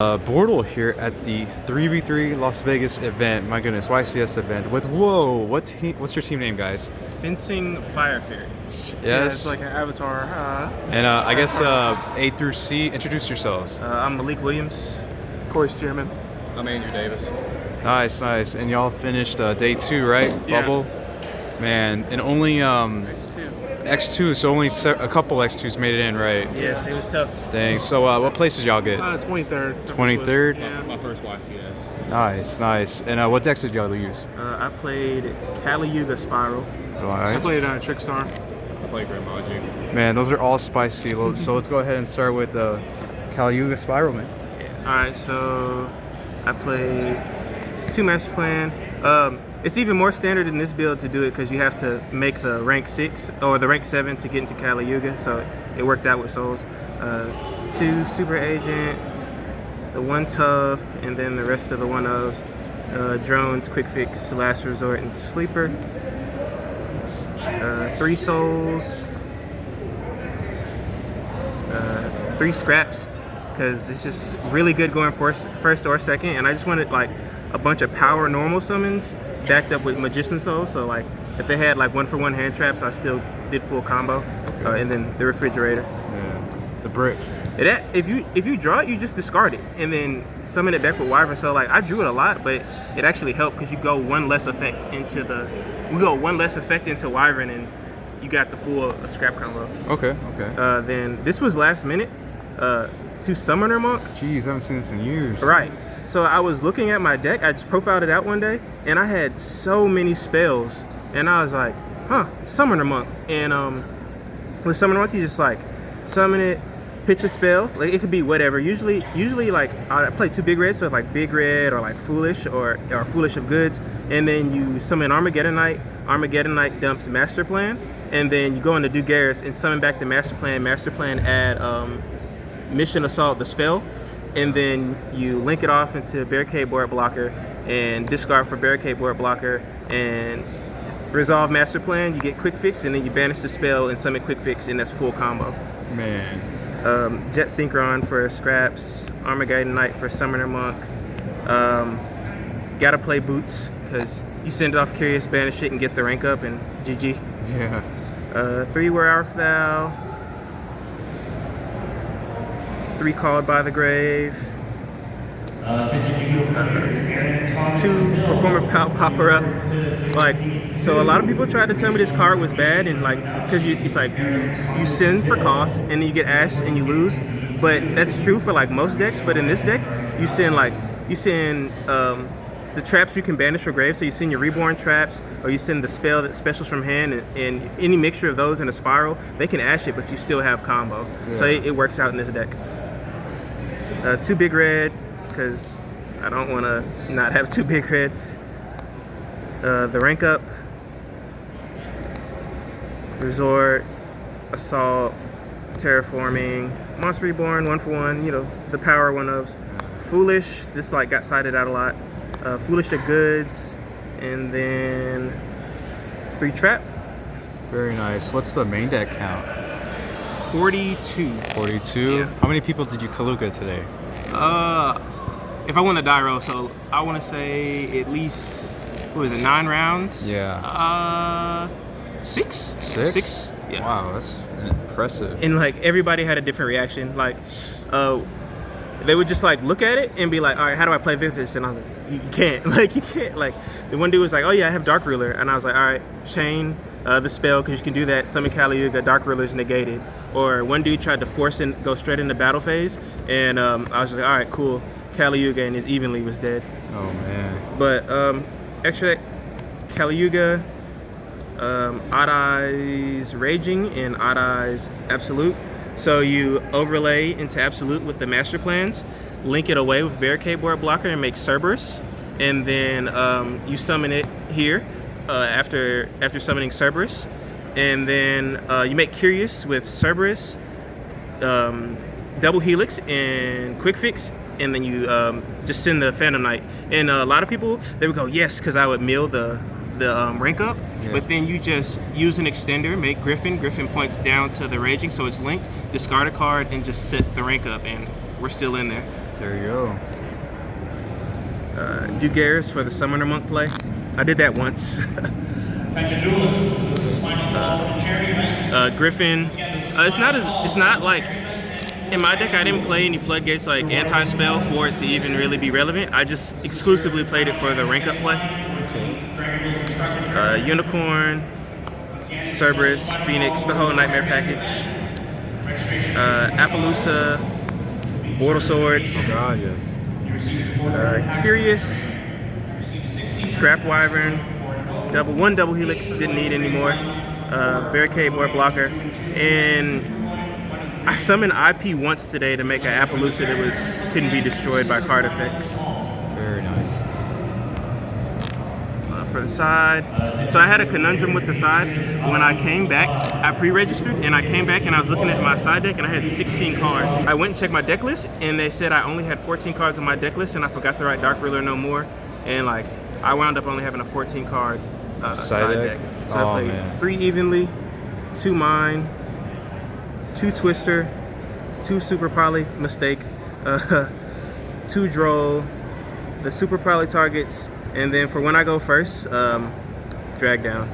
Bortle here at the 3v3 Las Vegas event. My goodness, YCS event with what's your team name, guys? Fencing Fire Fairies. Yes. Yeah, it's like an avatar. And I guess A through C, introduce yourselves. I'm Malik Williams. Corey Stearman. I'm Andrew Davis. Nice. And y'all finished day 2, right? Yes. Bubble? Man, and only X2. X2, so only a couple X2s made it in, right? Yes, it was tough. Dang. So what place did y'all get? 23rd. 23rd? Yeah. My first YCS. Nice. And what decks did y'all use? I played Yuga Spyral. I played Trickstar. I play Gren Maju. Man, those are all spicy. So let's go ahead and start with Yuga Spyral, man. Alright, so I played 2 master plan. It's even more standard in this build to do it because you have to make the rank 6 or the rank 7 to get into Yuga, so it worked out with souls. 2 super agent, the 1 tough, and then the rest of the 1-ofs. Drones, quick fix, last resort, and sleeper. 3 souls, 3 scraps, because it's just really good going first or second, and I just wanted like a bunch of power normal summons backed up with magician souls. So like if they had like 1-for-1 hand traps, I still did full combo. And then the refrigerator. Yeah. The brick. If you draw it, you just discard it and then summon it back with Wyvern. So like I drew it a lot, but it actually helped because you go one less effect into Wyvern, and you got the full scrap combo. Okay. Then this was last minute. 2 Summoner Monk. Jeez, I haven't seen this in years. Right. So I was looking at my deck. I just profiled it out one day, and I had so many spells, and I was like, Summoner Monk. And with Summoner Monk, you just like summon it, pitch a spell. Like it could be whatever. Usually like I play 2 big reds, so like Big Red or like Foolish or Foolish of Goods, and then you summon Armageddon Knight. Armageddon Knight dumps Master Plan, and then you go into Dugaris and summon back the Master Plan. Master Plan add Mission Assault, the spell, and then you link it off into Barricade Board Blocker and discard for Barricade Board Blocker and resolve Master Plan. You get Quick Fix, and then you banish the spell and summon Quick Fix, and that's full combo. Man. Jet Synchron for scraps, Armageddon Knight for Summoner Monk. Gotta play Boots because you send it off Curious, banish it, and get the rank up, and GG. Yeah. 3 Wear Our Foul. 3 Called by the Grave. 2 Performer Popper Up. Like, so a lot of people tried to tell me this card was bad, and like, because it's like you send for cost and then you get ashed and you lose. But that's true for like most decks. But in this deck, you send the traps you can banish for grave. So you send your Reborn traps, or you send the spell that specials from hand, and any mixture of those in a Spiral, they can ash it, but you still have combo. Yeah. So it works out in this deck. 2 big red, because I don't want to not have 2 big red. The rank up, resort, assault, terraforming, monster reborn, 1-for-1. You know, the power 1-ofs. Foolish. This like got sided out a lot. Foolish of Goods, and then 3 trap. Very nice. What's the main deck count? 42. 42? Yeah. How many people did you Kaluga today? If I want to die roll, so I want to say at least, 9 rounds? Yeah. 6? 6? 6? Yeah. Wow, that's impressive. And like everybody had a different reaction. Like, they would just like look at it and be like, all right, how do I play this? And I was like, you can't. Like, you can't. Like, the one dude was like, oh yeah, I have Dark Ruler. And I was like, all right, chain the spell, because you can do that. Summon Yuga, Dark Ruler's negated. Or one dude tried to force and go straight into battle phase. And I was just like, all right, cool. Yuga and his Evenly was dead. Oh man. But extra Yuga, Odd Eyes Raging, and Odd Eyes Absolute. So you overlay into Absolute with the Master Plans, link it away with Barricade Board Blocker, and make Cerberus. And then you summon it here after summoning Cerberus. And then you make Curious with Cerberus, Double Helix, and Quick Fix. And then you just send the Phantom Knight. And a lot of people, they would go, yes, because I would mill the rank up, yeah. But then you just use an extender, make Griffin points down to the Raging, so it's linked, discard a card, and just set the rank up, and we're still in there. There you go. Dugares for the Summoner Monk play. I did that once. Griffin. It's not like in my deck. I didn't play any floodgates like anti-spell for it to even really be relevant. I just exclusively played it for the rank up play. Okay. Unicorn, Cerberus, Phoenix, the whole Nightmare package. Appaloosa, Bortle Sword. Oh God, yes. Curious, Scrap Wyvern, one double helix, didn't need anymore. Barricade Board Blocker, and I summoned IP once today to make an Appaloosa that couldn't be destroyed by card effects. Very nice. For the side, so I had a conundrum with the side. When I came back, I pre-registered, and I came back and I was looking at my side deck, and I had 16 cards. I went and checked my deck list, and they said I only had 14 cards on my deck list, and I forgot to write Dark Ruler no more, and like I wound up only having a 14 card side deck. So I played 3 evenly, 2 mine, 2 twister, 2 super poly mistake, 2 droll, the super poly targets. And then for when I go first, drag down.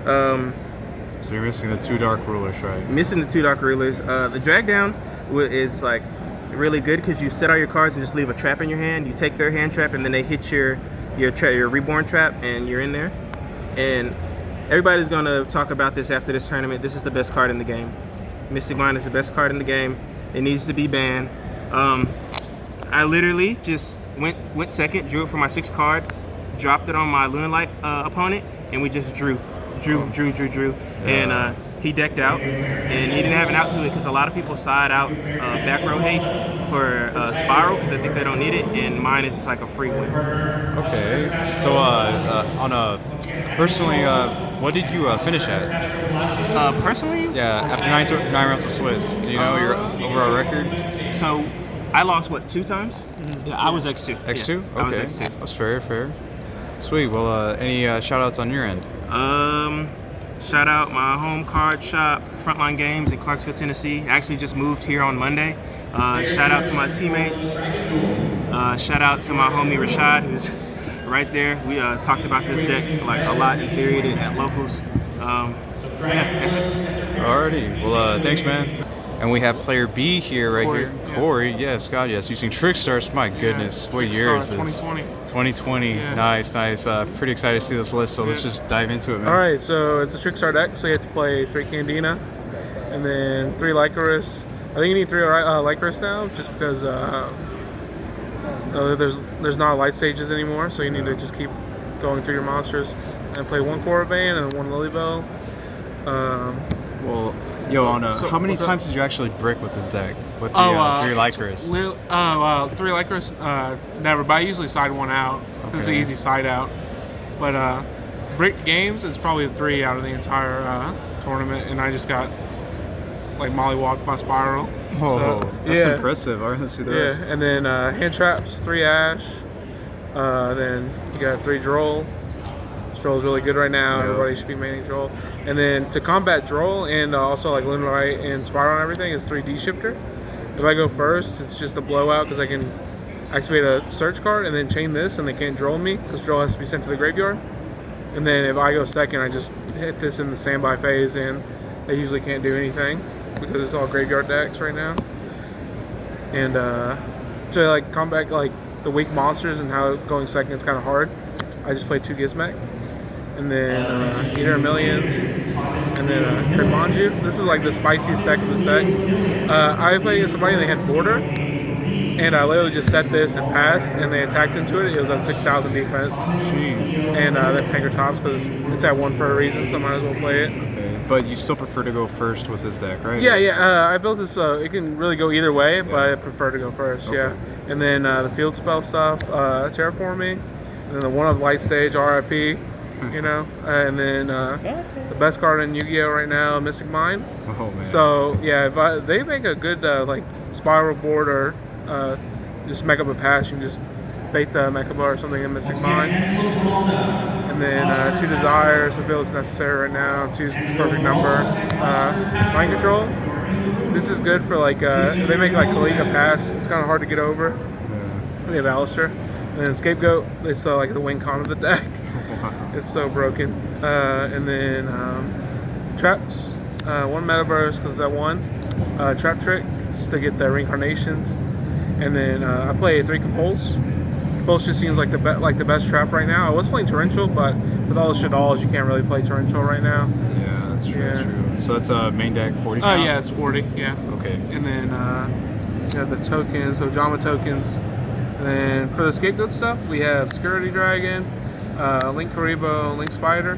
So you're missing the 2 dark rulers, right? Missing the 2 dark rulers. The drag down is like really good because you set all your cards and just leave a trap in your hand. You take their hand trap and then they hit your reborn trap and you're in there. And everybody's gonna talk about this after this tournament. This is the best card in the game. Mystic Mine is the best card in the game. It needs to be banned. I literally just went second, drew it for my 6th card, dropped it on my Lunalight opponent, and we just drew. And he decked out, and he didn't have an out to it because a lot of people side out back row hate for Spyral because they think they don't need it, and mine is just like a free win. Okay. So personally, what did you finish at? Personally? Yeah, after 9 rounds of Swiss. Do you know your overall record? So I lost, 2 times? Yeah, I was X2. X2? Yeah, Okay. I was X2. That's fair. Sweet. Well, any shout outs on your end? Shout out my home card shop, Frontline Games in Clarksville, Tennessee. I actually just moved here on Monday. Shout out to my teammates. Shout out to my homie Rashad, who's right there. We talked about this deck like a lot in theory at locals. Yeah, that's it. Alrighty. Well, thanks, man. And we have player B here, here. Corey, yes, God, yes. Using Trickstars, my goodness. What year is this? 2020. 2020. Yeah. Nice. Pretty excited to see this list, so let's just dive into it, man. All right, so it's a Trickstar deck, so you have to play 3 Candina, and then 3 Lycoris. I think you need 3 Lycoris now, just because there's not light stages anymore, so you need to just keep going through your monsters. And play 1 Korriban and 1 Lilybell. Well, how many times did you actually brick with this deck? With the 3 Lycoris? 3 Lycoris, never, but I usually side 1 out. Okay. It's an easy side out. But brick games is probably 3 out of the entire tournament, and I just got like mollywopped by Spyral. Oh, So, that's yeah. impressive. All right, let's see the rest. Yeah, and then hand traps, 3 Ash. Then you got 3 Droll. Droll's really good right now. Yep. Everybody should be maining Droll. And then to combat Droll and also like Lunalight and Spyral and everything is 3 D-Shifter. If I go first, it's just a blowout because I can activate a search card and then chain this, and they can't Droll me because Droll has to be sent to the graveyard. And then if I go second, I just hit this in the standby phase, and they usually can't do anything because it's all graveyard decks right now. And to like combat like the weak monsters and how going second is kind of hard, I just play 2 Gizmek. And then Eater of Millions, and then Gren Maju. This is like the spiciest deck of this deck. I played against somebody and they had Border, and I literally just set this and passed, and they attacked into it. It was at 6,000 defense. Jeez. And then Panker Tops because it's at 1 for a reason, so might as well play it. Okay. But you still prefer to go first with this deck, right? Yeah. I built this. It can really go either way, but I prefer to go first. Okay. Yeah. And then the field spell stuff, Terraforming, and then the one of Light Stage, RIP. And then the best card in Yu-Gi-Oh right now, Mystic Mine. Oh man. So yeah, if they make a good like Spyral board or just make up a pass, you can just bait the Mechaba or something in Mystic Mine. And then 2 Desires, I feel it's necessary right now. 2's the perfect number. Mind Control. This is good for like if they make like Kalika pass. It's kind of hard to get over. They have Alistair. And then Scapegoat, they saw like the win con of the deck. Wow. It's so broken. And then Traps, one Metaverse because that one. Trap Trick, just to get the reincarnations. And then I play 3 Compulse. Compulse just seems like the best trap right now. I was playing Torrential, but with all the Shaddolls, you can't really play Torrential right now. Yeah, that's true. Yeah. That's true. So that's a main deck 40 Oh count? yeah, it's 40, yeah. Okay. And then you have the tokens, so Jama tokens. And then for the Scapegoat stuff, we have Security Dragon, Link Karibo, Link Spider.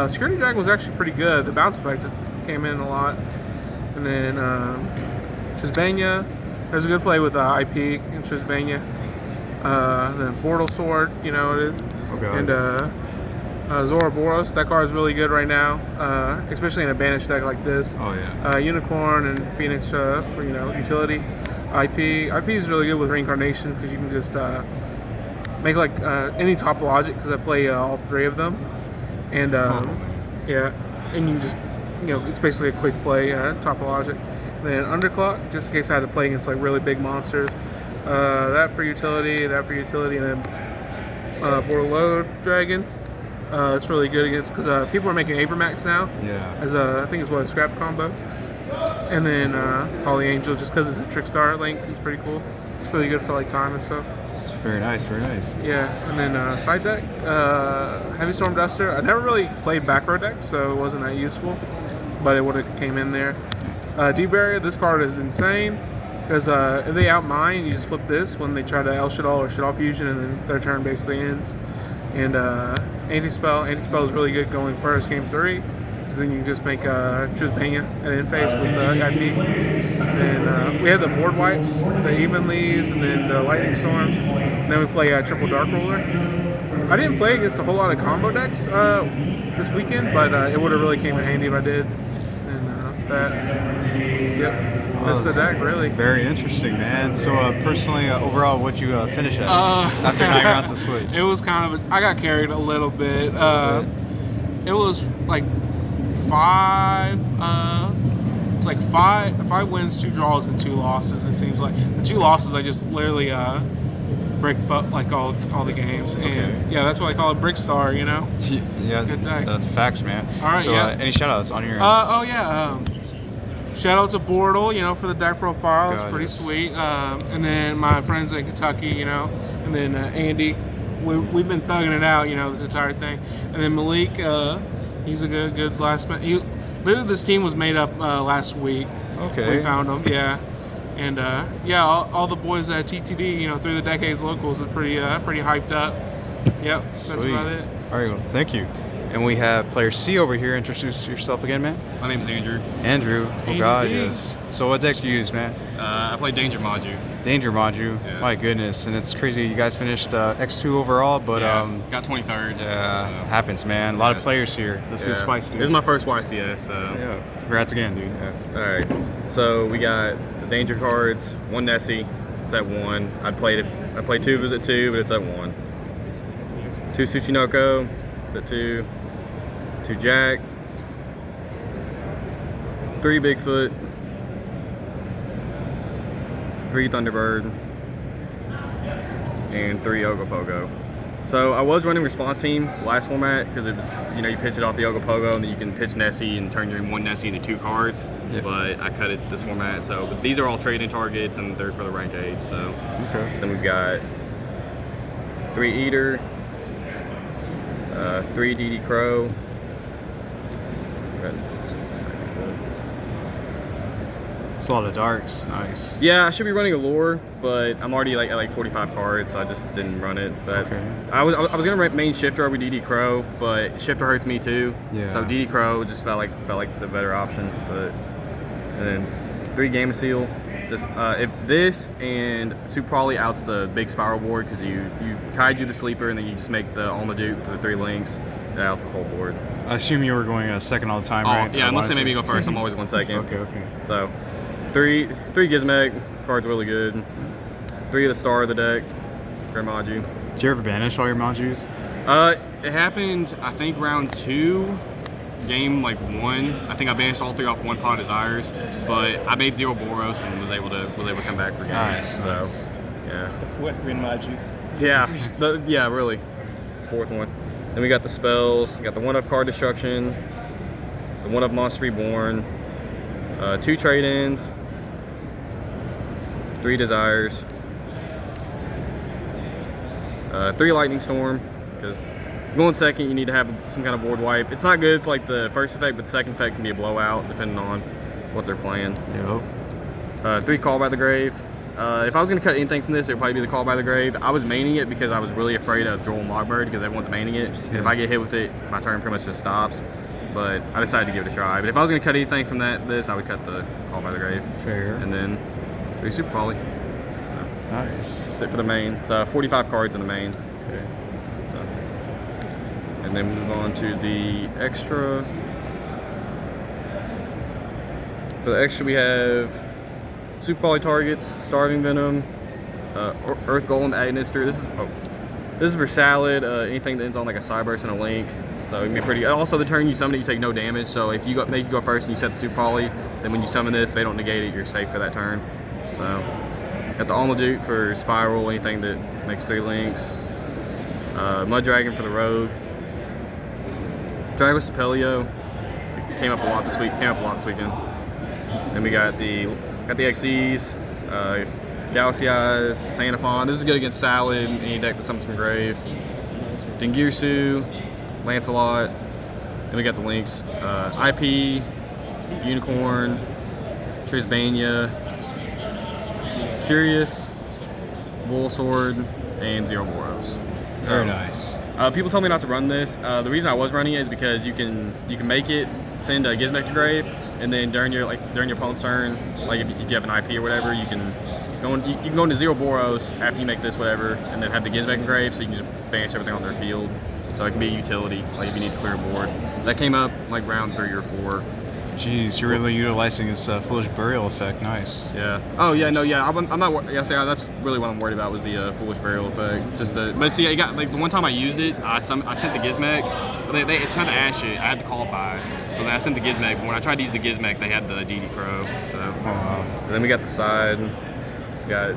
Security Dragon was actually pretty good. The bounce effect came in a lot. And then Trisbania. There's a good play with IP in Trisbania. Then Bortle Sword, you know it is. Okay. And Zoroboros, that card is really good right now, especially in a banished deck like this. Oh yeah. Unicorn and Phoenix for utility. IP is really good with reincarnation because you can just make like any topologic because I play all 3 of them, and yeah, and you can just it's basically a quick play topologic. Then Underclock, just in case I had to play against like really big monsters. That for utility, and then Bortle Dragon. It's really good against because people are making Avermax now. Yeah. As I think it's a scrap combo. And then Holy Angel, just because it's a Trickstar link, it's pretty cool. It's really good for like time and stuff. It's very nice. Very nice. Yeah, and then side deck, Heavy Storm Duster. I never really played back row deck, so it wasn't that useful, but it would have came in there. D-Barrier, this card is insane because if they outmine, you just flip this when they try to El Shaddol or Shaddol Fusion, and then their turn basically ends. And Anti-Spell is really good going first, game 3. So then you can just make Trisbania and end phase with the IP. And we have the board wipes, the Evenlies, and then the Lightning Storms. And then we play Triple Dark Roller. I didn't play against a whole lot of combo decks this weekend, but it would have really came in handy if I did. And that's the deck, really. Very interesting, man. So personally, overall, what'd you finish at after 9 rounds of Switch? It was kind of I got carried a little bit. It was like 5. It's like five wins, 2 draws, and 2 losses. It seems like the 2 losses I just literally brick like all the games. And yeah, that's why I call it Brickstar. Yeah, it's a good deck. That's facts, man. All right, so yeah. Any shout-outs on your end? Oh yeah. Shout out to Bortle, for the deck profile. It's pretty yes. sweet. And then my friends in Kentucky, and then Andy. We've been thugging it out, this entire thing. And then Malik, he's a good last man. Literally, this team was made up last week. Okay. We found them, yeah. And yeah, all the boys at TTD, through the decades locals are pretty hyped up. Yep, that's Sweet. about it. All right, well, thank you. And we have player C over here. Introduce yourself again, man. My name is Andrew. Andrew. Oh Andy God, B. yes. So what decks do you use, man? I play Danger Maju. Danger Maju. Yeah. My goodness, and it's crazy. You guys finished X2 overall, but got 23rd. yeah, so. happens, man. A lot of Yeah. players here. This is Spice, dude. This is my first YCS, so. Yeah. Congrats again, dude. Yeah. All right. So we got the Danger cards. 1 Nessie. It's at 1. I played 2 of it at 2, but it's at 1. 2 Tsuchinoko. It's at 2. 2 Jack. 3 Bigfoot. 3 Thunderbird. And 3 Ogopogo. So I was running response team last format because it was, you pitch it off the Ogopogo and then you can pitch Nessie and turn your 1 Nessie into 2 cards. Yeah. But I cut it this format. So but these are all trading targets and they're for the rank 8. So Okay. then we've got 3 Eater, 3 DD Crow. It's a lot of darks. Nice. Yeah, I should be running a lore, but I'm already at 45 cards, so I just didn't run it. But Okay. I was gonna run main Shifter over DD Crow, but Shifter hurts me too. Yeah. So DD Crow just felt like the better option. But and then 3 Gamma Seal. Just if this and Super Probably outs the big Spyral board because you Kaiju the sleeper and then you just make the Almaduke for the 3 links. That outs the whole board. I assume you were going second all the time, Oh right? yeah, Or unless they wanted make me to? go first, I'm always going second. Okay. So 3 Gizmek, card's really good. 3 of the star of the deck, Gren Maju. Did you ever banish all your Majus? It happened I think round 2, game like 1, I think I banished all 3 off 1 pot of desires, but I made 0 Boros and was able to come back for games. Nice, So, nice. yeah. With Gren Maju. Yeah, yeah, really. 4th one. Then we got the spells. We got the 1-of card destruction, the 1-of monster reborn, 2 trade-ins, 3 desires, 3 lightning storm, because going second you need to have some kind of board wipe. It's not good for like the first effect, but the second effect can be a blowout depending on what they're playing. Yep. 3 call by the grave. If I was going to cut anything from this, it would probably be the call by the grave. I was maining it because I was really afraid of Joel and Lockbird because everyone's maining it. And if I get hit with it, my turn pretty much just stops. But I decided to give it a try. But if I was going to cut anything from this, I would cut the call by the grave. Fair. And then 3 super poly. So Nice. that's it for the main. It's 45 cards in the main. Okay. So, and then move on to the extra. For the extra, we have Super Poly targets, Starving Venom, Earth Golem, Agnister. This is for Salad. Anything that ends on like a Cyburst and a Link. So it can be pretty. Also, the turn you summon it, you take no damage. So if you make you go first and you set the Super Poly, then when you summon this, if they don't negate it, you're safe for that turn. So got the Almaduke for Spyral. Anything that makes 3 links. Mud Dragon for the Rogue. Dragos Pelio. Came up a lot this weekend. Then we got the XEs, Galaxy Eyes, Sanafon. This is good against Salad, any deck that summons from grave. Dingirsu, Lancelot. Then we got the links, IP, Unicorn, Trisbania, Curious, Bull Sword, and 0 Boros. So, Very nice. people told me not to run this. The reason I was running it is because you can make it send a Gizmek to grave, and then during your opponent's turn, like if you have an IP or whatever, you can go into 0 Boros after you make this whatever, and then have the Gizmek in grave, so you can just banish everything on their field. So it can be a utility, like if you need to clear a board. That came up like round 3 or 4. Jeez, you're really utilizing this Foolish Burial effect. Nice. Yeah. Oh yeah, no, yeah. I'm not. I say that's really what I'm worried about was the Foolish Burial effect. But see, I got like the one time I used it, I sent the Gizmek. They tried to ash it. I had to call it by. So then I sent the Gizmek. But when I tried to use the Gizmek, they had the DD Crow. So. And then we got the side. We got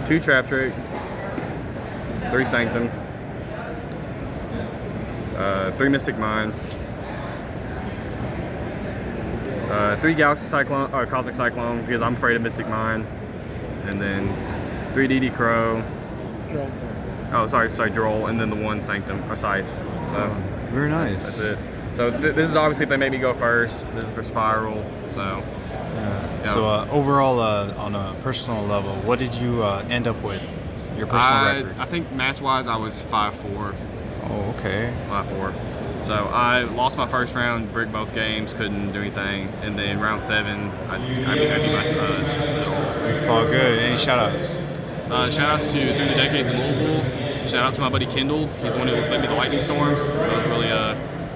2 Trap Trick, 3 Sanctum, 3 Mystic Mind. 3 Galaxy Cyclone, or Cosmic Cyclone, because I'm afraid of Mystic Mind. And then 3 DD Crow. Oh, sorry, Droll. And then the 1 Sanctum, or Scythe. So, very nice. That's it. So, this is obviously if they make me go first. This is for Spyral. So, yeah. So, overall, on a personal level, what did you end up with? Your personal record? I think match-wise, I was 5-4. Oh, okay. 5-4. So I lost my first round, bricked both games, couldn't do anything, and then round 7, I beat my Spurs. So it's all good. Any shout-outs? Shout-outs to Through the Decades in Louisville. Shout-out to my buddy Kendall. He's the one who made me the Lightning Storms. Those really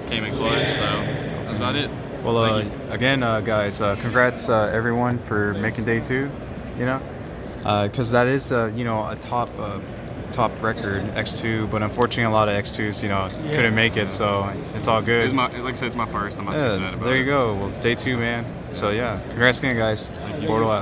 came in clutch. So that's about it. Well, again, guys, congrats everyone for making day 2. You know, because that is a top record X2, but unfortunately a lot of X2s couldn't make it, so it's all good. Like I said, it's my first. I'm not too sad about it. There you go. Well, day 2, man. So yeah, congrats again, guys. Bortle out.